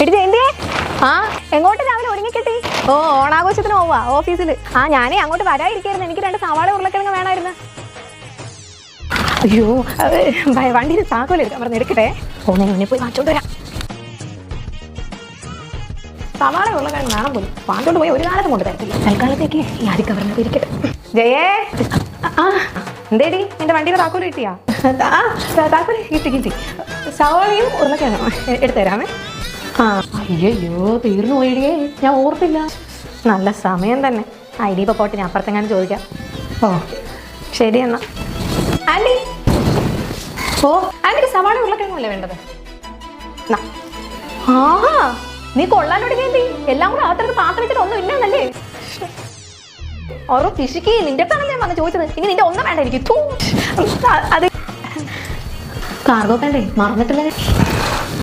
എടി ജയന്തിയെ, ആ എങ്ങോട്ട് രാവിലെ ഒരുങ്ങിക്കെട്ടി? ഓ, ഓണാഘോഷത്തിന് പോവാ ഓഫീസിൽ. ആ ഞാനേ അങ്ങോട്ട് വരാതിരിക്കായിരുന്നു, എനിക്ക് 2 സവാള ഉരുളക്കിഴങ്ങ് വേണമായിരുന്നു. അയ്യോ, വണ്ടിയിൽ താക്കോൽ എടുക്കാൻ പറഞ്ഞ് എടുക്കട്ടെ. പോകുന്നതിന് മുന്നേ പോയി വാങ്ങിച്ചോണ്ട് വരാം. സവാള ഉരുളക്കിഴങ്ങ് വേണം പോലും, വാങ്ങിച്ചോണ്ട് പോയി ഒരു കാലത്തും കൊണ്ട് തരത്തില്ല. തൽക്കാലത്തേക്ക് ഈ അരിക്കവറിനകത്ത് ഇരിക്കട്ടെ. ജയേ, ആ എന്തേടി നിന്റെ വണ്ടിയുടെ താക്കോൽ കിട്ടിയാ? താക്കോൽ കിട്ടി. സവാളയും ഉരുളക്കിഴങ്ങും എടുത്തുതരാമേ. ആ അയ്യോ, തീർന്നു പോയിടിയേ, ഞാൻ ഓർത്തില്ല. നല്ല സമയം തന്നെ. ഇനിയിപ്പോൾ പോട്ടെ, ഞാൻ അപ്പുറത്തെങ്ങാനും ചോദിക്കാം. ഓ ശരി എന്നാ. ആൻറ്റി, ഓ ആൻറ്റിക്ക് സവാള ഉരുളക്കിഴങ്ങല്ലേ വേണ്ടത്? ആഹാ, നീ കൊള്ളാനോട് കേട്ടി. എല്ലാം കൂടെ അകത്തൊരു പാത്രം വെച്ചിട്ട് ഒന്നും ഇല്ലെന്നല്ലേ? ഓരോ പിശുക്കി നിന്റെ അടുത്താണല്ലേ ഞാൻ വന്ന് ചോദിച്ചത്. ഇനി നിന്റെ ഒന്നും വേണ്ട എനിക്ക്. അത് കാർഗോ വേണ്ടേ, മറന്നിട്ടില്ലേ?